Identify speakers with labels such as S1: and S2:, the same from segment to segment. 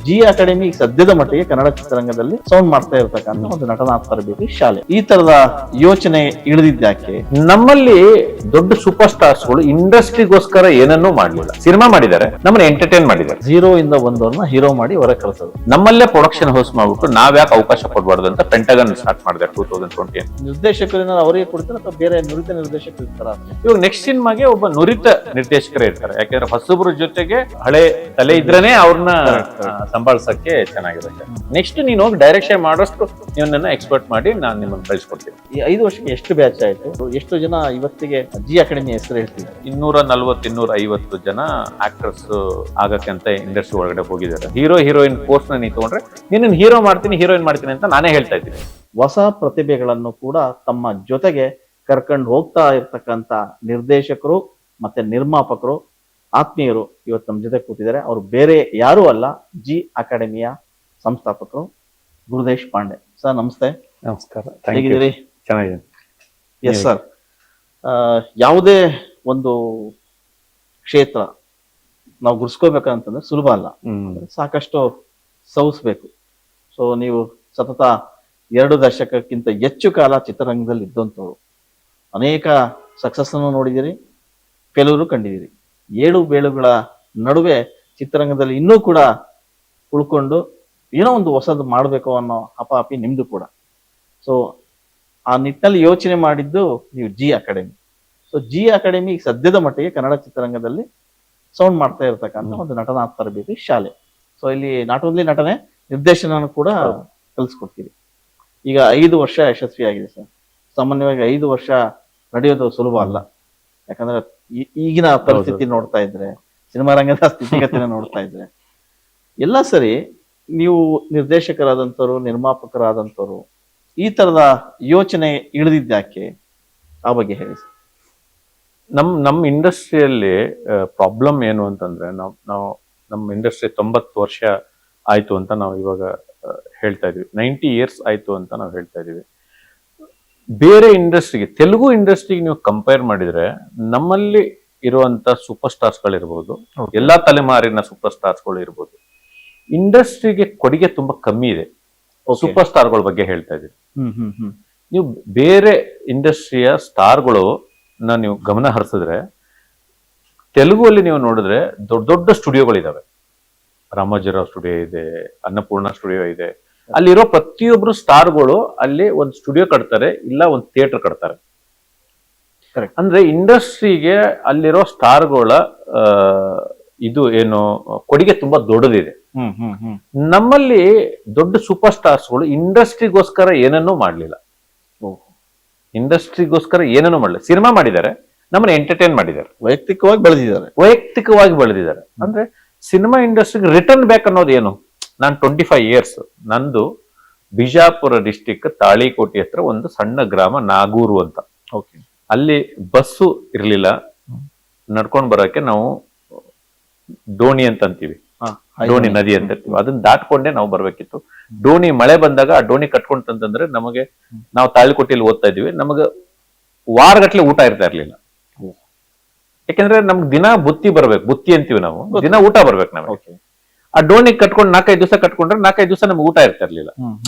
S1: G academy ಸದ್ಯದ ಮಟ್ಟಿಗೆ ಕನ್ನಡ ಚಿತ್ರರಂಗದಲ್ಲಿ ಸೌಂಡ್ ಮಾಡ್ತಾ ಇರತಕ್ಕಂತ ಒಂದು ನಟನಾ ತರಬೇತಿ ಶಾಲೆ. ಈ ತರದ ಯೋಚನೆ ಇಳಿದಿದ್ದಾಕೆ?
S2: ನಮ್ಮಲ್ಲಿ ದೊಡ್ಡ ಸೂಪರ್ ಸ್ಟಾರ್ಸ್ಗಳು ಇಂಡಸ್ಟ್ರಿಗೋಸ್ಕರ ಏನನ್ನೂ ಮಾಡ್ಲಿಲ್ಲ. ಸಿನಿಮಾ ಮಾಡಿದ್ದಾರೆ, ನಮ್ಮನ್ನ ಎಂಟರ್ಟೈನ್ ಮಾಡಿದ್ದಾರೆ.
S1: 0 ಇಂದ 1 ಹೀರೋ ಮಾಡಿ ಹೊರ ಕಳಿಸೋದು.
S2: ನಮ್ಮಲ್ಲೇ ಪ್ರೊಡಕ್ಷನ್ ಹೌಸ್ ಮಾಡ್ಬಿಟ್ಟು ನಾವ್ಯಾಕೆ ಅವಕಾಶ ಕೊಡಬಾರ್ದು ಅಂತ ಪೆಂಟಗನ್ ಸ್ಟಾರ್ಟ್ ಮಾಡಿದೆ 2020.
S1: ನಿರ್ದೇಶಕರನ್ನ ಅವರಿಗೆ ಕೊಡ್ತಾರೆ ಅಥವಾ ಬೇರೆ ನುರಿತ ನಿರ್ದೇಶಕರು ಇರ್ತಾರ?
S2: ಇವಾಗ ನೆಕ್ಸ್ಟ್ ಸಿನಿಮಾಗೆ ಒಬ್ಬ ನುರಿತ ನಿರ್ದೇಶಕರೇ ಇರ್ತಾರೆ. ಯಾಕಂದ್ರೆ ಹೊಸಬ್ರ ಜೊತೆಗೆ ಹಳೆ ತಲೆ ಇದ್ರೇನೆ ಅವ್ರನ್ನ ಸಂಭಾಳಿಸಕ್ಕೆ ಚೆನ್ನಾಗಿರುತ್ತೆ. ನೆಕ್ಸ್ಟ್ ನೀನು ಹೋಗಿ ಡೈರೆಕ್ಷನ್ ಮಾಡೋಷ್ಟು ನೀವು ನನ್ನ ಎಕ್ಸ್ಪರ್ಟ್ ಮಾಡಿ ನಾನು ನಿಮ್ಮನ್ನು ಕಳಿಸ್ಕೊಡ್ತೀನಿ.
S1: ಈ 5 ವರ್ಷಕ್ಕೆ ಎಷ್ಟು ಬ್ಯಾಚ್ ಆಯ್ತು? ಎಷ್ಟು ಜನ ಇವತ್ತಿಗೆ ಜಿ ಅಕಾಡೆಮಿ ಹೆಸರು ಹೇಳ್ತಿದ್ದಾರೆ?
S2: 240-250 ಜನ ಆಕ್ಟರ್ಸ್ ಆಗಕ್ಕೆ ಅಂತ ಇಂಡಸ್ಟ್ರಿ ಒಳಗಡೆ ಹೋಗಿದ್ದಾರೆ. ಹೀರೋ ಹೀರೋಯಿನ್ ಕೋರ್ಸ್ ನ ನೀವು ತಗೊಂಡ್ರೆ ನಿನ್ನ ಹೀರೋ ಮಾಡ್ತೀನಿ ಹೀರೋಯಿನ್ ಮಾಡ್ತೀನಿ ಅಂತ ನಾನೇ ಹೇಳ್ತಾ ಇದ್ದೀನಿ.
S1: ಹೊಸ ಪ್ರತಿಭೆಗಳನ್ನು ಕೂಡ ತಮ್ಮ ಜೊತೆಗೆ ಕರ್ಕೊಂಡು ಹೋಗ್ತಾ ಇರ್ತಕ್ಕಂಥ ನಿರ್ದೇಶಕರು ಮತ್ತೆ ನಿರ್ಮಾಪಕರು ಆತ್ಮೀಯರು ಇವತ್ತು ನಮ್ಮ ಜೊತೆ ಕೂತಿದ್ದಾರೆ. ಅವರು ಬೇರೆ ಯಾರೂ ಅಲ್ಲ, ಜಿ ಅಕಾಡೆಮಿಯ ಸಂಸ್ಥಾಪಕರು ಗುರುದೇಶ್ ಪಾಂಡೆ. ಸರ್ ನಮಸ್ತೆ.
S2: ನಮಸ್ಕಾರ.
S1: ಹೇಗಿದ್ದೀರಿ?
S2: ಚೆನ್ನಾಗಿದೆ.
S1: Yes sir. ಯಾವುದೇ ಒಂದು ಕ್ಷೇತ್ರ ನಾವು ಗುರ್ಸ್ಕೋಬೇಕಂತಂದ್ರೆ ಸುಲಭ ಅಲ್ಲ, ಸಾಕಷ್ಟು ಸವಿಸ್ಬೇಕು. ಸೊ ನೀವು ಸತತ 2 ದಶಕಕ್ಕಿಂತ ಹೆಚ್ಚು ಕಾಲ ಚಿತ್ರರಂಗದಲ್ಲಿ ಇದ್ದಂಥವ್ರು, ಅನೇಕ ಸಕ್ಸಸ್ ಅನ್ನು ನೋಡಿದಿರಿ, ಫೇಲ್ಯೂರು ಕಂಡಿದ್ದೀರಿ. 7 ಬೇಳುಗಳ ನಡುವೆ ಚಿತ್ರರಂಗದಲ್ಲಿ ಇನ್ನೂ ಕೂಡ ಉಳ್ಕೊಂಡು ಏನೋ ಒಂದು ಹೊಸದು ಮಾಡಬೇಕು ಅನ್ನೋ ಹಪಾಪಿ ನಿಮ್ದು ಕೂಡ. ಸೊ ಆ ನಿಟ್ಟಿನಲ್ಲಿ ಯೋಚನೆ ಮಾಡಿದ್ದು ನೀವು G academy. So G academy ಸದ್ಯದ ಮಟ್ಟಿಗೆ ಕನ್ನಡ ಚಿತ್ರರಂಗದಲ್ಲಿ ಸೌಂಡ್ ಮಾಡ್ತಾ ಇರತಕ್ಕಂಥ ಒಂದು ನಟನಾ ತರಬೇತಿ ಶಾಲೆ. ಸೊ ಇಲ್ಲಿ ನಾಟ್ ಓನ್ಲಿ ನಟನೆ, ನಿರ್ದೇಶನ ಕೂಡ ಕಲಿಸ್ಕೊಡ್ತೀವಿ. ಈಗ 5 ವರ್ಷ ಯಶಸ್ವಿಯಾಗಿದೆ ಸರ್. ಸಾಮಾನ್ಯವಾಗಿ 5 ವರ್ಷ ನಡೆಯೋದು ಸುಲಭ ಅಲ್ಲ. ಯಾಕಂದ್ರೆ ಈಗಿನ ಪರಿಸ್ಥಿತಿ ನೋಡ್ತಾ ಇದ್ರೆ, ಸಿನಿಮಾ ರಂಗದ ಸ್ಥಿತಿಗತಿನ ನೋಡ್ತಾ ಇದ್ರೆ, ಎಲ್ಲ ಸರಿ ನೀವು ನಿರ್ದೇಶಕರಾದಂಥವ್ರು, ನಿರ್ಮಾಪಕರಾದಂಥವ್ರು, ಈ ತರದ ಯೋಚನೆ ಇಳಿದಿದ್ದಾಕೆ? ಆ ಬಗ್ಗೆ ಹೇಳಿ ಸರ್.
S2: ನಮ್ಮ ಇಂಡಸ್ಟ್ರಿಯಲ್ಲಿ ಪ್ರಾಬ್ಲಮ್ ಏನು ಅಂತಂದ್ರೆ, ನಮ್ಮ ಇಂಡಸ್ಟ್ರಿ 90 ವರ್ಷ ಆಯ್ತು ಅಂತ ನಾವು ಇವಾಗ ಹೇಳ್ತಾ ಇದೀವಿ. 90 ಇಯರ್ಸ್ ಆಯ್ತು ಅಂತ ನಾವು ಹೇಳ್ತಾ ಇದೀವಿ. ಬೇರೆ ಇಂಡಸ್ಟ್ರಿಗೆ, ತೆಲುಗು ಇಂಡಸ್ಟ್ರಿಗೆ ನೀವು ಕಂಪೇರ್ ಮಾಡಿದ್ರೆ ನಮ್ಮಲ್ಲಿ ಇರುವಂತ ಸೂಪರ್ ಸ್ಟಾರ್ಸ್ ಗಳಿರ್ಬೋದು, ಎಲ್ಲಾ ತಲೆಮಾರಿನ ಸೂಪರ್ ಸ್ಟಾರ್ಸ್ ಗಳು ಇರ್ಬೋದು, ಇಂಡಸ್ಟ್ರಿಗೆ ಕೊಡುಗೆ ತುಂಬಾ ಕಮ್ಮಿ ಇದೆ. ಸೂಪರ್ ಸ್ಟಾರ್ಗಳ ಬಗ್ಗೆ ಹೇಳ್ತಾ ಇದೀವಿ. ನೀವು ಬೇರೆ ಇಂಡಸ್ಟ್ರಿಯ ಸ್ಟಾರ್ಗಳು ನೀವು ಗಮನ ಹರಿಸಿದ್ರೆ, ತೆಲುಗುವಲ್ಲಿ ನೀವು ನೋಡಿದ್ರೆ ದೊಡ್ಡ ದೊಡ್ಡ ಸ್ಟುಡಿಯೋಗಳಿದಾವೆ. ರಾಮೋಜಿರಾವ್ ಸ್ಟುಡಿಯೋ ಇದೆ, ಅನ್ನಪೂರ್ಣ ಸ್ಟುಡಿಯೋ ಇದೆ. ಅಲ್ಲಿರೋ ಪ್ರತಿಯೊಬ್ರು ಸ್ಟಾರ್ಗಳು ಅಲ್ಲಿ ಒಂದು ಸ್ಟುಡಿಯೋ ಕಟ್ತಾರೆ, ಇಲ್ಲ ಒಂದು ಥಿಯೇಟರ್ ಕಟ್ತಾರೆ. ಅಂದ್ರೆ ಇಂಡಸ್ಟ್ರಿಗೆ ಅಲ್ಲಿರೋ ಸ್ಟಾರ್ಗಳ ಇದು ಏನು ಕೊಡುಗೆ ತುಂಬಾ ದೊಡ್ಡದಿದೆ. ನಮ್ಮಲ್ಲಿ ದೊಡ್ಡ ಸೂಪರ್ ಸ್ಟಾರ್ಸ್ಗಳು ಇಂಡಸ್ಟ್ರಿಗೋಸ್ಕರ ಏನನ್ನೂ ಮಾಡ್ಲಿಲ್ಲ. ಇಂಡಸ್ಟ್ರಿಗೋಸ್ಕರ ಏನನ್ನೂ ಮಾಡಲಿಲ್ಲ. ಸಿನಿಮಾ ಮಾಡಿದ್ದಾರೆ, ನಮ್ಮನ್ನ ಎಂಟರ್ಟೈನ್ ಮಾಡಿದ್ದಾರೆ, ವೈಯಕ್ತಿಕವಾಗಿ ಬೆಳೆದಿದ್ದಾರೆ. ಅಂದ್ರೆ ಸಿನಿಮಾ ಇಂಡಸ್ಟ್ರಿಗೆ ರಿಟರ್ನ್ ಬ್ಯಾಕ್ ಅನ್ನೋದು ಏನು? ನಾನು 25 ಇಯರ್ಸ್, ನಂದು ಬಿಜಾಪುರ ಡಿಸ್ಟಿಕ್ ತಾಳಿಕೋಟೆ ಹತ್ರ ಒಂದು ಸಣ್ಣ ಗ್ರಾಮ ನಾಗೂರು ಅಂತ. ಅಲ್ಲಿ ಬಸ್ಸು ಇರ್ಲಿಲ್ಲ, ನಡ್ಕೊಂಡ್ ಬರೋಕೆ ನಾವು ಡೋಣಿ ಅಂತ ಅಂತೀವಿ, ಡೋಣಿ ನದಿ ಅಂತ ಇರ್ತೀವಿ, ಅದನ್ನ ದಾಟ್ಕೊಂಡೆ ನಾವು ಬರ್ಬೇಕಿತ್ತು. ಡೋಣಿ ಮಳೆ ಬಂದಾಗ ಆ ಡೋಣಿ ಕಟ್ಕೊಂತಂದ್ರೆ ನಮಗೆ, ನಾವು ತಾಳಿಕೋಟೆಯಲ್ಲಿ ಓದ್ತಾ ಇದೀವಿ, ನಮಗೆ ವಾರಗಟ್ಲೆ ಊಟ ಇರ್ತಾ ಇರ್ಲಿಲ್ಲ. ಯಾಕಂದ್ರೆ ನಮ್ಗೆ ದಿನ ಬುತ್ತಿ ಬರ್ಬೇಕು, ಬುತ್ತಿ ಅಂತೀವಿ ನಾವು, ದಿನ ಊಟ ಬರ್ಬೇಕು ನಮಗೆ. ಆ ಡೋಣಿ ಕಟ್ಕೊಂಡು 4-5 ದಿವಸ ಕಟ್ಕೊಂಡ್ರೆ 4-5 ದಿವಸ ನಮ್ಗೆ ಊಟ ಇರ್ತಾ ಇರ್ಲಿಲ್ಲ.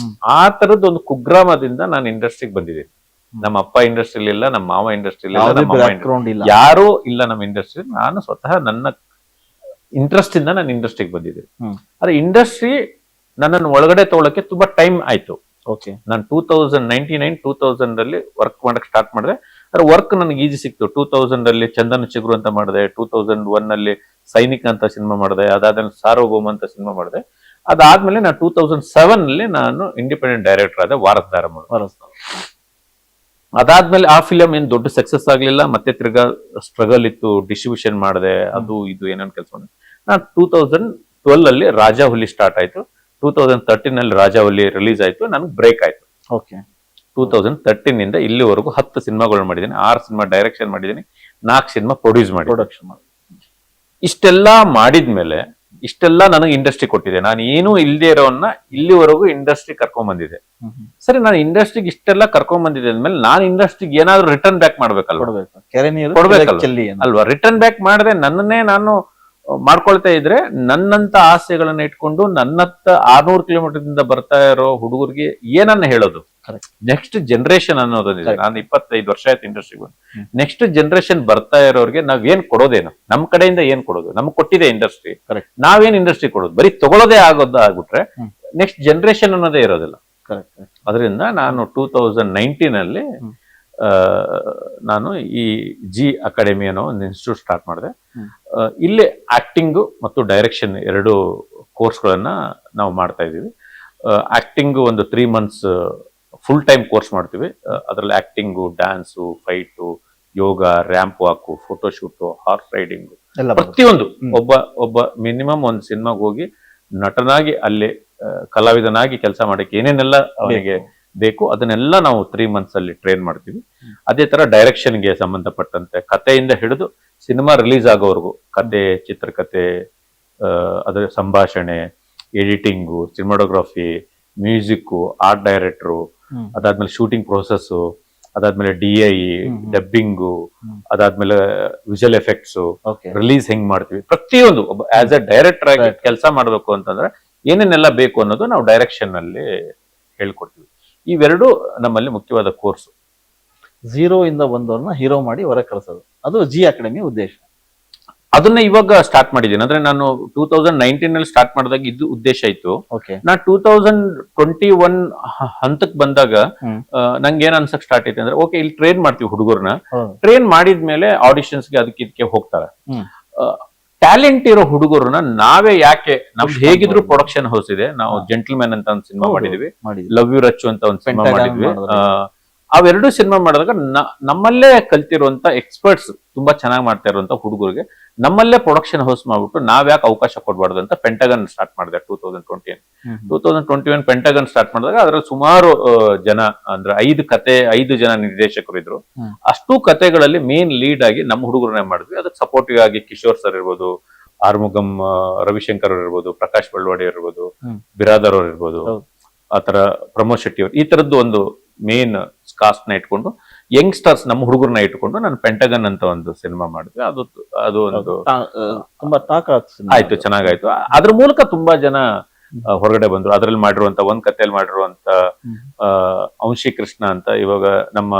S2: ಆ ತರದ್ ಒಂದು ಕುಗ್ರಾಮದಿಂದ ನಾನು ಇಂಡಸ್ಟ್ರಿಗೆ ಬಂದಿದ್ದೀನಿ. ನಮ್ಮ ಅಪ್ಪ ಇಂಡಸ್ಟ್ರಿ ಇಲ್ಲ, ನಮ್ಮ ಮಾವ ಇಂಡಸ್ಟ್ರಿ ಇಲ್ಲ, ಯಾರೂ ಇಲ್ಲ ನಮ್ಮ ಇಂಡಸ್ಟ್ರಿ. ನಾನು ಸ್ವತಃ ನನ್ನ ಇಂಟ್ರೆಸ್ಟ್ ಇಂದ ನಾನು ಇಂಡಸ್ಟ್ರಿಗೆ ಬಂದಿದ್ದೀನಿ. ಆದ್ರೆ ಇಂಡಸ್ಟ್ರಿ ನನ್ನನ್ನು ಒಳಗಡೆ ತಗೊಳಕ್ಕೆ ತುಂಬಾ ಟೈಮ್ ಆಯ್ತು. ನಾನು 2000 ಅಲ್ಲಿ ವರ್ಕ್ ಮಾಡಕ್ ಸ್ಟಾರ್ಟ್ ಮಾಡಿದೆ. ಅದ್ರ ವರ್ಕ್ ನನಗೆ ಈಜಿ ಸಿಕ್ತು. 2000 ಅಲ್ಲಿ ಚಂದನ ಚಿಗುರು ಅಂತ ಮಾಡಿದೆ, 2001 ಅಲ್ಲಿ ಸೈನಿಕ ಅಂತ ಸಿನಿಮಾ ಮಾಡಿದೆ, ಅದಾದ್ಮೇಲೆ ಸಾರ್ವಭೌಮ ಅಂತ ಸಿನಿಮಾ ಮಾಡಿದೆ. ಅದಾದ್ಮೇಲೆ ನಾನು 2007 ಅಲ್ಲಿ ನಾನು ಇಂಡಿಪೆಂಡೆಂಟ್ ಡೈರೆಕ್ಟರ್ ಆದ ವಾರಸ್ದಾರ ಮಾಡಿದೆ. ಅದಾದ್ಮೇಲೆ ಆ ಫಿಲಂ ಏನ್ ದೊಡ್ಡ ಸಕ್ಸಸ್ ಆಗ್ಲಿಲ್ಲ, ಮತ್ತೆ ತಿರ್ಗಾ ಸ್ಟ್ರಗಲ್ ಇತ್ತು, ಡಿಸ್ಟ್ರಿಬ್ಯೂಷನ್ ಮಾಡಿದೆ, ಅದು ಇದು ಏನೇನು ಕೆಲಸ ಮಾಡಿದೆ. ನಾನು 2012 ಅಲ್ಲಿ ರಾಜಾಹುಲಿ ಸ್ಟಾರ್ಟ್ ಆಯ್ತು, 2013 ಅಲ್ಲಿ ರಾಜಾಹುಲಿ ರಿಲೀಸ್ ಆಯ್ತು, ನನಗೆ ಬ್ರೇಕ್ ಆಯ್ತು. 2013 ಇಂದ ಇಲ್ಲಿವರೆಗೂ 10 ಸಿನಿಮಾಗಳು ಮಾಡಿದ್ದೀನಿ, 6 ಸಿನಿಮಾ ಡೈರೆಕ್ಷನ್ ಮಾಡಿದ್ದೀನಿ, 4 ಸಿನಿಮಾ ಪ್ರೊಡ್ಯೂಸ್ ಮಾಡಿ. ಇಷ್ಟೆಲ್ಲಾ ಮಾಡಿದ್ಮೇಲೆ ಇಷ್ಟೆಲ್ಲ ನನಗೆ ಇಂಡಸ್ಟ್ರಿ ಕೊಟ್ಟಿದೆ. ನಾನು ಏನೂ ಇಲ್ಲದೆ ಇರೋನ್ನ ಇಲ್ಲಿವರೆಗೂ ಇಂಡಸ್ಟ್ರಿ ಕರ್ಕೊಂಡ್ ಬಂದಿದೆ. ಸರಿ, ನಾನು ಇಂಡಸ್ಟ್ರಿಗೆ ಇಷ್ಟೆಲ್ಲ ಕರ್ಕೊಂಡ್ ಬಂದಿದೆ ಅಂದ್ಮೇಲೆ ನಾನು ಇಂಡಸ್ಟ್ರಿಗೆ ಏನಾದ್ರು ರಿಟರ್ನ್ ಬ್ಯಾಕ್ ಮಾಡ್ಬೇಕಲ್ವಾ? ಕೊಡ್ಬೇಕಲ್ವಾ? ಅಲ್ವಾ? ರಿಟರ್ನ್ ಬ್ಯಾಕ್ ಮಾಡದೆ ನನ್ನನ್ನೇ ನಾನು ಮಾಡ್ಕೊಳ್ತಾ ಇದ್ರೆ ನನ್ನಂತ ಆಸೆಗಳನ್ನ ಇಟ್ಕೊಂಡು ನನ್ನತ್ತ 600 ಕಿಲೋಮೀಟರ್ ಬರ್ತಾ ಇರೋ ಹುಡುಗರಿಗೆ ಏನನ್ನ ಹೇಳೋದು. ನೆಕ್ಸ್ಟ್ ಜನರೇಷನ್ ಅನ್ನೋದೊಂದಿದೆ. ನಾನು 25 ವರ್ಷ ಆಯ್ತು ಇಂಡಸ್ಟ್ರಿಗೆ ಬಂದು. ನೆಕ್ಸ್ಟ್ ಜನರೇಷನ್ ಬರ್ತಾ ಇರೋರಿಗೆ ನಾವ್ ಏನ್ ಕೊಡೋದೇನು, ನಮ್ ಕಡೆಯಿಂದ ಏನ್ ಕೊಡೋದು, ನಮ್ಗೆ ಕೊಟ್ಟಿದೆ ಇಂಡಸ್ಟ್ರಿ, ನಾವೇನ್ ಇಂಡಸ್ಟ್ರಿ ಕೊಡೋದು, ಬರೀ ತಗೊಳ್ಳೋದೇ ಆಗ್ಬಿಟ್ರೆ ನೆಕ್ಸ್ಟ್ ಜನರೇಷನ್ ಅನ್ನೋದೇ ಇರೋದಿಲ್ಲ. ಅದರಿಂದ ನಾನು 2019 ಅಲ್ಲಿ ನಾನು ಈ ಜಿ ಅಕಾಡೆಮಿ ಅನ್ನೋ ಒಂದು ಇನ್ಸ್ಟಿಟ್ಯೂಟ್ ಸ್ಟಾರ್ಟ್ ಮಾಡಿದೆ. ಇಲ್ಲಿ ಆಕ್ಟಿಂಗ್ ಮತ್ತು ಡೈರೆಕ್ಷನ್ 2 ಕೋರ್ಸ್ಗಳನ್ನ ನಾವು ಮಾಡ್ತಾ ಇದೀವಿ. ಆಕ್ಟಿಂಗ್ ಒಂದು 3 months ಫುಲ್ ಟೈಮ್ ಕೋರ್ಸ್ ಮಾಡ್ತೀವಿ. ಅದರಲ್ಲಿ ಆಕ್ಟಿಂಗು, ಡ್ಯಾನ್ಸು, ಫೈಟು, ಯೋಗ, ರ್ಯಾಂಪ್ ವಾಕು, ಫೋಟೋಶೂಟು, ಹಾರ್ಸ್ ರೈಡಿಂಗು, ಪ್ರತಿಯೊಂದು ಒಬ್ಬ ಮಿನಿಮಮ್ ಒಂದು ಸಿನಿಮಾಗೆ ಹೋಗಿ ನಟನಾಗಿ ಅಲ್ಲಿ ಕಲಾವಿದನಾಗಿ ಕೆಲಸ ಮಾಡಕ್ಕೆ ಏನೇನೆಲ್ಲ ಅವನಿಗೆ ಬೇಕು ಅದನ್ನೆಲ್ಲ ನಾವು 3 months ಅಲ್ಲಿ ಟ್ರೈನ್ ಮಾಡ್ತೀವಿ. ಅದೇ ತರ ಡೈರೆಕ್ಷನ್ಗೆ ಸಂಬಂಧಪಟ್ಟಂತೆ ಕಥೆಯಿಂದ ಹಿಡಿದು ಸಿನಿಮಾ ರಿಲೀಸ್ ಆಗೋವರೆಗೂ ಕತೆ, ಚಿತ್ರಕಥೆ, ಅದರ ಸಂಭಾಷಣೆ, ಎಡಿಟಿಂಗು, ಸಿನಿಮಾಟೋಗ್ರಫಿ, ಮ್ಯೂಸಿಕ್, ಆರ್ಟ್ ಡೈರೆಕ್ಟ್ರು, ಅದಾದ್ಮೇಲೆ ಶೂಟಿಂಗ್ ಪ್ರೋಸೆಸ್, ಅದಾದ್ಮೇಲೆ DI, ಡಬ್ಬಿಂಗು, ಅದಾದ್ಮೇಲೆ ವಿಜುವಲ್ ಎಫೆಕ್ಟ್ಸ್, ರಿಲೀಸ್ ಹೆಂಗ್ ಮಾಡ್ತೀವಿ, ಪ್ರತಿಯೊಂದು ಒಬ್ಬ ಆಸ್ ಎ ಡೈರೆಕ್ಟರ್ ಆಗಿ ಕೆಲಸ ಮಾಡ್ಬೇಕು ಅಂತಂದ್ರೆ ಏನೇನೆಲ್ಲ ಬೇಕು ಅನ್ನೋದು ನಾವು ಡೈರೆಕ್ಷನ್ ಅಲ್ಲಿ ಹೇಳ್ಕೊಡ್ತೀವಿ. ಇವೆರಡು ನಮ್ಮಲ್ಲಿ ಮುಖ್ಯವಾದ ಕೋರ್ಸ್.
S1: 0 ಇಂದ 1 ಹೀರೋ ಮಾಡಿ ಹೊರಗೆ ಕಳಿಸೋದು, ಅದು ಜಿ ಅಕಾಡೆಮಿ ಉದ್ದೇಶ.
S2: ಅದನ್ನ ಇವಾಗ ಸ್ಟಾರ್ಟ್ ಮಾಡಿದ್ದೀನಿ. ಅಂದ್ರೆ ನಾನು 2019 ನಲ್ಲಿ ಸ್ಟಾರ್ಟ್ ಮಾಡಿದಾಗ ಇದು ಉದ್ದೇಶ ಇತ್ತು. ನಾ 2021 ಹಂತಕ್ಕೆ ಬಂದಾಗ ನಂಗೆ ಏನ್ ಅನ್ಸಕ್ ಸ್ಟಾರ್ಟ್ ಐತೆ ಅಂದ್ರೆ, ಓಕೆ ಇಲ್ಲಿ ಟ್ರೈನ್ ಮಾಡ್ತೀವಿ ಹುಡುಗರ್ನ, ಟ್ರೈನ್ ಮಾಡಿದ್ಮೇಲೆ ಆಡಿಷನ್ಸ್ಗೆ ಅದಕ್ಕೆ ಇದಕ್ಕೆ ಹೋಗ್ತಾರೆ. ಟ್ಯಾಲೆಂಟ್ ಇರೋ ಹುಡುಗರನ್ನ ನಾವೇ ಯಾಕೆ, ನಮ್ದು ಹೇಗಿದ್ರು ಪ್ರೊಡಕ್ಷನ್ ಹೌಸ್ ಇದೆ, ನಾವು ಜೆಂಟಲ್ಮ್ಯಾನ್ ಅಂತ ಒಂದು ಸಿನಿಮಾ ಮಾಡಿದೀವಿ, ಲವ್ ಯು ರಚ್ಚು ಅಂತ ಒಂದು ಸಿನಿಮಾ ಮಾಡಿದ್ವಿ. ಅವೆರಡು ಸಿನಿಮಾ ಮಾಡಿದಾಗ ನಮ್ಮಲ್ಲೇ ಕಲ್ತಿರುವಂತ ಎಕ್ಸ್ಪರ್ಟ್ಸ್, ತುಂಬಾ ಚೆನ್ನಾಗಿ ಮಾಡ್ತಾ ಇರುವಂತ ಹುಡುಗರಿಗೆ ನಮ್ಮಲ್ಲೇ ಪ್ರೊಡಕ್ಷನ್ ಹೌಸ್ ಮಾಡ್ಬಿಟ್ಟು ನಾವ್ ಯಾಕೆ ಅವಕಾಶ ಕೊಡ್ಬಾರ್ದು ಅಂತ ಪೆಂಟಗನ್ ಸ್ಟಾರ್ಟ್ ಮಾಡಿದೆ 2021 ಪೆಂಟಗನ್ ಸ್ಟಾರ್ಟ್ ಮಾಡಿದಾಗ ಅದ್ರಲ್ಲಿ ಸುಮಾರು ಜನ, ಅಂದ್ರೆ 5 ಜನ ನಿರ್ದೇಶಕರು ಇದ್ರು. ಅಷ್ಟು ಕತೆಗಳಲ್ಲಿ ಮೇನ್ ಲೀಡ್ ಆಗಿ ನಮ್ಮ ಹುಡುಗರನ್ನೇ ಮಾಡಿದ್ವಿ. ಅದಕ್ಕೆ ಸಪೋರ್ಟಿವ್ ಆಗಿ ಕಿಶೋರ್ ಸರ್ ಇರ್ಬೋದು, ಆರ್ಮುಗಂ ರವಿಶಂಕರ್ ಅವ್ರು ಇರ್ಬೋದು, ಪ್ರಕಾಶ್ ಬಳ್ವಾಡಿ ಇರ್ಬೋದು, ಬಿರಾದರ್ ಅವ್ರು ಇರ್ಬೋದು, ಆತರ ಪ್ರಮೋದ್ ಶೆಟ್ಟಿ ಅವರು, ಈ ತರದ್ದು ಒಂದು ಮೇನ್ ಕಾಸ್ಟ್ ನ ಇಟ್ಕೊಂಡು ಯಂಗ್ಸ್ಟರ್ಸ್ ನಮ್ಮ ಹುಡುಗರನ್ನ ಇಟ್ಕೊಂಡು ನಾನು ಪೆಂಟಗನ್ ಅಂತ ಒಂದು ಸಿನಿಮಾ ಮಾಡಿದ್ವಿ. ಅದು ಒಂದು
S1: ತುಂಬಾ
S2: ಆಯ್ತು, ಚೆನ್ನಾಗಾಯ್ತು. ಅದ್ರ ಮೂಲಕ ತುಂಬಾ ಜನ ಹೊರಗಡೆ ಬಂದ್ರು. ಅದ್ರಲ್ಲಿ ಮಾಡಿರುವಂತ ಒಂದ್ ಕಥೆಯಲ್ಲಿ ಮಾಡಿರುವಂತ ಅಂಶಿ ಕೃಷ್ಣ ಅಂತ, ಇವಾಗ ನಮ್ಮ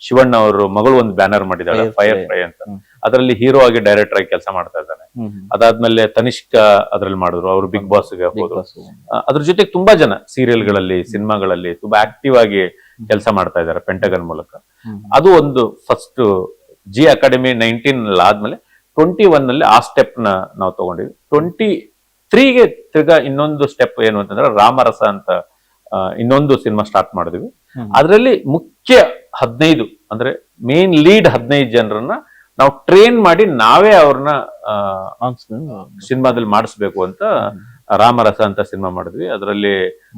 S2: ಶಿವಣ್ಣ ಅವರು ಮಗಳು ಒಂದು ಬ್ಯಾನರ್ ಮಾಡಿದಾಳೆ, ಫೈರ್ ಫ್ರೈ ಅಂತ. ಅದರಲ್ಲಿ ಹೀರೋ ಆಗಿ ಡೈರೆಕ್ಟರ್ ಆಗಿ ಕೆಲಸ ಮಾಡ್ತಾ ಇದ್ದಾನೆ. ಅದಾದ್ಮೇಲೆ ತನಿಷ್ಕಾ ಅದ್ರಲ್ಲಿ ಮಾಡಿದ್ರು, ಅವರು ಬಿಗ್ ಬಾಸ್ಗೆ ಹೋದ್ರು. ಅದ್ರ ಜೊತೆಗೆ ತುಂಬಾ ಜನ ಸೀರಿಯಲ್ಗಳಲ್ಲಿ, ಸಿನಿಮಾಗಳಲ್ಲಿ ತುಂಬಾ ಆಕ್ಟಿವ್ ಆಗಿ ಕೆಲಸ ಮಾಡ್ತಾ ಇದ್ದಾರೆ ಪೆಂಟಗನ್ ಮೂಲಕ. ಅದು ಒಂದು ಫಸ್ಟ್ ಜಿ ಅಕಾಡೆಮಿ 19 ಆದ್ಮೇಲೆ 21 ನಲ್ಲಿ ಆ ಸ್ಟೆಪ್ ನ ನಾವು ತಗೊಂಡಿದ್ವಿ. 23ಗೆ ತಿರ್ಗಾ ಇನ್ನೊಂದು ಸ್ಟೆಪ್ ಏನು ಅಂತಂದ್ರೆ ರಾಮರಸ ಅಂತ ಇನ್ನೊಂದು ಸಿನಿಮಾ ಸ್ಟಾರ್ಟ್ ಮಾಡಿದ್ವಿ. ಅದರಲ್ಲಿ ಮುಖ್ಯ 15 ಅಂದ್ರೆ ಮೇನ್ ಲೀಡ್ 15 ಜನರನ್ನ ನಾವು ಟ್ರೈನ್ ಮಾಡಿ ನಾವೇ ಅವ್ರನ್ನ ಸಿನಿಮಾದಲ್ಲಿ ಮಾಡಿಸ್ಬೇಕು ಅಂತ ರಾಮರಸ ಅಂತ ಸಿನಿಮಾ ಮಾಡಿದ್ವಿ. ಅದರಲ್ಲಿ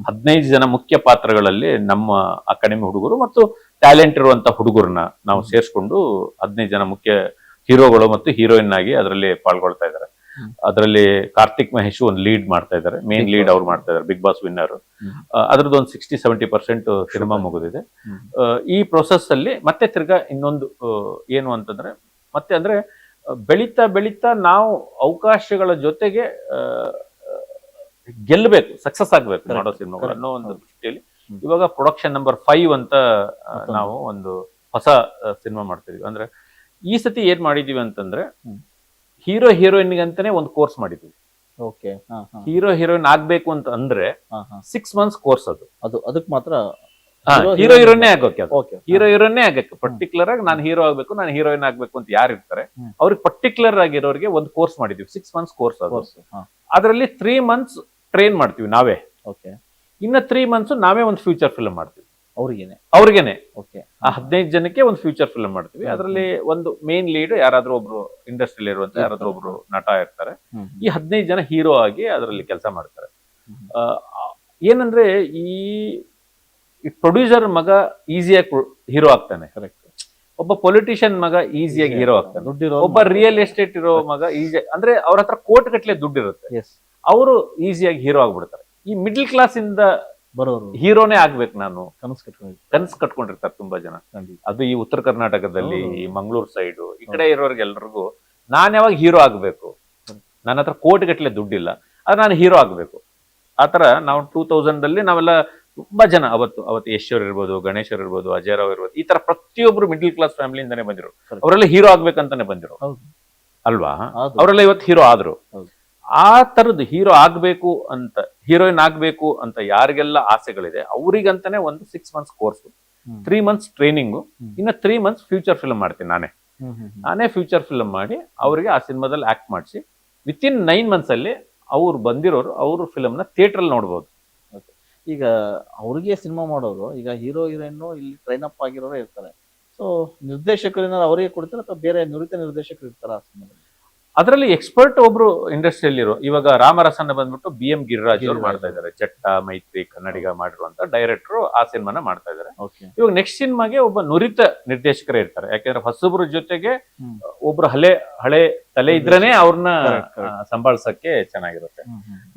S2: 15 ಜನ ಮುಖ್ಯ ಪಾತ್ರಗಳಲ್ಲಿ ನಮ್ಮ ಅಕಾಡೆಮಿ ಹುಡುಗರು ಮತ್ತು ಟ್ಯಾಲೆಂಟ್ ಇರುವಂತ ಹುಡುಗರನ್ನ ನಾವು ಸೇರಿಸ್ಕೊಂಡು 15 ಜನ ಮುಖ್ಯ ಹೀರೋಗಳು ಮತ್ತು ಹೀರೋಯಿನ್ ಆಗಿ ಅದರಲ್ಲಿ ಪಾಲ್ಗೊಳ್ತಾ ಇದ್ದಾರೆ. ಅದರಲ್ಲಿ ಕಾರ್ತಿಕ್ ಮಹೇಶ್ ಒಂದು ಲೀಡ್ ಮಾಡ್ತಾ ಇದ್ದಾರೆ, ಮೇನ್ ಲೀಡ್ ಅವ್ರು ಮಾಡ್ತಾ ಇದ್ದಾರೆ, ಬಿಗ್ ಬಾಸ್ ವಿನ್ನರ್. ಅದ್ರದ್ದು ಒಂದು 60-70% ಸಿನಿಮಾ ಮುಗಿದಿದೆ. ಈ ಪ್ರೊಸೆಸ್ ಅಲ್ಲಿ ಮತ್ತೆ ತಿರ್ಗಾ ಇನ್ನೊಂದು ಏನು ಅಂತಂದ್ರೆ, ಮತ್ತೆ ಅಂದ್ರೆ ಬೆಳೀತಾ ಬೆಳೀತಾ ನಾವು ಅವಕಾಶಗಳ ಜೊತೆಗೆ ಗೆಲ್ಲಬೇಕು, ಸಕ್ಸಸ್ ಆಗ್ಬೇಕು ಮಾಡೋ ಸಿನಿಮಾಗಳು ಅನ್ನೋ ಒಂದು ದೃಷ್ಟಿಯಲ್ಲಿ ಇವಾಗ ಪ್ರೊಡಕ್ಷನ್ ನಂಬರ್ 5 ಅಂತ ನಾವು ಒಂದು ಹೊಸ ಸಿನಿಮಾ ಮಾಡ್ತಿದೀವಿ. ಅಂದ್ರೆ ಈ ಸತಿ ಏನ್ ಮಾಡಿದೀವಿ ಅಂತಂದ್ರೆ, ಹೀರೋ ಹೀರೋಯಿನ್ ಅಂತಾನೆ ಒಂದು ಕೋರ್ಸ್ ಮಾಡಿದ್ವಿ. ಹೀರೋ ಹೀರೋಯಿನ್ ಆಗ್ಬೇಕು ಅಂತ ಅಂದ್ರೆ 6 months ಕೋರ್ಸ್.
S1: ಅದಕ್ಕೆ ಮಾತ್ರ
S2: ಹೀರೋ ಹೀರೋನೇ ಆಗೋಕೆ, ಹೀರೋ ಹೀರೋನೇ ಆಗಕ್ಕೆ ಪರ್ಟಿಕ್ಯುಲರ್ ಆಗಿ ನಾನು ಹೀರೋ ಆಗ್ಬೇಕು, ನಾನು ಹೀರೋಯಿನ್ ಆಗ್ಬೇಕು ಅಂತ ಯಾರು ಇರ್ತಾರೆ ಅವ್ರಿಗೆ ಪರ್ಟಿಕ್ಯುಲರ್ ಆಗಿರೋರಿಗೆ ಒಂದು ಕೋರ್ಸ್ ಮಾಡಿದ್ವಿ. 6 months ಕೋರ್ಸ್ ಅದು. ಅದರಲ್ಲಿ 3 months ಟ್ರೈನ್ ಮಾಡ್ತೀವಿ ನಾವೇ. ಇನ್ನ 3 months ನಾವೇ ಒಂದು ಫ್ಯೂಚರ್ ಫಿಲ್ಮ್ ಮಾಡ್ತೀವಿ ಅವ್ರಿಗೇನೆ. ಆ 15 ಜನಕ್ಕೆ ಒಂದು ಫ್ಯೂಚರ್ ಫಿಲ್ಮ್ ಮಾಡ್ತೀವಿ. ಅದರಲ್ಲಿ ಒಂದು ಮೇನ್ ಲೀಡ್ ಯಾರಾದ್ರೂ ಒಬ್ರು ಇಂಡಸ್ಟ್ರಿಯಲ್ಲಿ ಇರುವಂತ ಯಾರಾದ್ರೂ ಒಬ್ರು ನಟ ಇರ್ತಾರೆ. ಈ 15 ಜನ ಹೀರೋ ಆಗಿ ಅದರಲ್ಲಿ ಕೆಲಸ ಮಾಡ್ತಾರೆ. ಏನಂದ್ರೆ ಈ ಪ್ರೊಡ್ಯೂಸರ್ ಮಗ ಈಸಿಯಾಗಿ ಹೀರೋ ಆಗ್ತಾನೆ, ಒಬ್ಬ ಪೊಲಿಟಿಷಿಯನ್ ಮಗ ಈಸಿಯಾಗಿ ಹೀರೋ ಆಗ್ತಾನೆ, ಒಬ್ಬ ರಿಯಲ್ ಎಸ್ಟೇಟ್ ಇರೋ ಮಗ ಈಸಿ, ಅಂದ್ರೆ ಅವ್ರ ಹತ್ರ ಕೋಟಿ ಗಟ್ಟಲೆ ದುಡ್ಡು ಇರುತ್ತೆ, ಅವರು ಈಸಿಯಾಗಿ ಹೀರೋ ಆಗ್ಬಿಡ್ತಾರೆ. ಈ ಮಿಡ್ಲ್ ಕ್ಲಾಸ್ ಇಂದ ಬರೋರು ಹೀರೋನೇ ಆಗ್ಬೇಕು ನಾನು ಕನಸು ಕಟ್ಕೊಂಡಿರ್ತಾರೆ ತುಂಬಾ ಜನ. ಅದು ಈ ಉತ್ತರ ಕರ್ನಾಟಕದಲ್ಲಿ, ಈ ಮಂಗಳೂರು ಸೈಡ್ ಈ ಕಡೆ ಇರೋರ್ಗೆಲ್ರಿಗೂ ನಾನ್ ಯಾವಾಗ ಹೀರೋ ಆಗ್ಬೇಕು, ನನ್ನ ಹತ್ರ ಕೋಟಿಗಟ್ಟಲೆ ದುಡ್ಡಿಲ್ಲ, ಆದ್ರೆ ನಾನು ಹೀರೋ ಆಗಬೇಕು. ಆತರ ನಾವು 2000 ನಾವೆಲ್ಲ ತುಂಬಾ ಜನ ಅವತ್ತು ಯಶ್ವರ್ ಇರ್ಬೋದು, ಗಣೇಶ್ವರ್ ಇರ್ಬೋದು, ಅಜಯ್ ರಾವ್ ಇರ್ಬೋದು, ಈ ತರ ಪ್ರತಿಯೊಬ್ರು ಮಿಡ್ಲ್ ಕ್ಲಾಸ್ ಫ್ಯಾಮಿಲಿಯಿಂದಾನೆ ಬಂದಿರು. ಅವರೆಲ್ಲ ಹೀರೋ ಆಗ್ಬೇಕಂತಾನೆ ಬಂದಿರು ಅಲ್ವಾ? ಅವರೆಲ್ಲ ಇವತ್ತು ಹೀರೋ ಆದ್ರು. ಆ ತರದ್ದು ಹೀರೋ ಆಗ್ಬೇಕು ಅಂತ, ಹೀರೋಯಿನ್ ಆಗ್ಬೇಕು ಅಂತ ಯಾರಿಗೆಲ್ಲ ಆಸೆಗಳಿದೆ ಅವ್ರಿಗಂತಾನೆ ಒಂದು 6 months ಕೋರ್ಸ್, 3 months ಟ್ರೈನಿಂಗು, ಇನ್ನ 3 months ಫ್ಯೂಚರ್ ಫಿಲ್ಮ್ ಮಾಡ್ತೀನಿ ನಾನೇ ಫ್ಯೂಚರ್ ಫಿಲ್ಮ್ ಮಾಡಿ ಅವರಿಗೆ ಆ ಸಿನಿಮಾದಲ್ಲಿ ಆಕ್ಟ್ ಮಾಡಿಸಿ ವಿತಿನ್ 9 months ಅಲ್ಲಿ ಅವ್ರು ಬಂದಿರೋರು ಅವ್ರ ಫಿಲಮ್ ನ ಥಿಯೇಟರ್ ಅಲ್ಲಿ ನೋಡ್ಬೋದು.
S1: ಈಗ ಅವ್ರಿಗೆ ಸಿನಿಮಾ ಮಾಡೋರು, ಈಗ ಹೀರೋ ಹೀರೋಯಿನ್ ಇಲ್ಲಿ ಟ್ರೈನ್ ಅಪ್ ಆಗಿರೋರು ಇರ್ತಾರೆ. ಸೊ ನಿರ್ದೇಶಕರು ಅವರಿಗೆ ಕೊಡ್ತಾರೆ ಅಥವಾ ಬೇರೆ ನುರಿತ ನಿರ್ದೇಶಕರು ಇರ್ತಾರ ಆ ಸಿನಿಮಾದಲ್ಲಿ?
S2: ಅದರಲ್ಲಿ ಎಕ್ಸ್ಪರ್ಟ್ ಒಬ್ರು ಇಂಡಸ್ಟ್ರಿಯಲ್ಲಿರೋ, ಇವಾಗ ರಾಮರಸನ್ನ ಬಂದ್ಬಿಟ್ಟು BM ಗಿರಿರಾಜ್ ಅವರು ಮಾಡ್ತಾ ಇದ್ದಾರೆ. ಚಟ್ಟ, ಮೈತ್ರಿ, ಕನ್ನಡಿಗ ಮಾಡಿರುವಂತ ಡೈರೆಕ್ಟರ್ ಆ ಸಿನಿಮಾನ ಮಾಡ್ತಾ ಇದ್ದಾರೆ. ಇವಾಗ ನೆಕ್ಸ್ಟ್ ಸಿನಿಮಾಗೆ ಒಬ್ಬ ನುರಿತ ನಿರ್ದೇಶಕರೇ ಇರ್ತಾರೆ. ಯಾಕಂದ್ರೆ ಹೊಸಬ್ರ ಜೊತೆಗೆ ಒಬ್ರು ಹಳೆ ತಲೆ ಇದ್ರೇನೆ ಅವ್ರನ್ನ ಸಂಭಾಳ್ಸಕ್ಕೆ ಚೆನ್ನಾಗಿರುತ್ತೆ.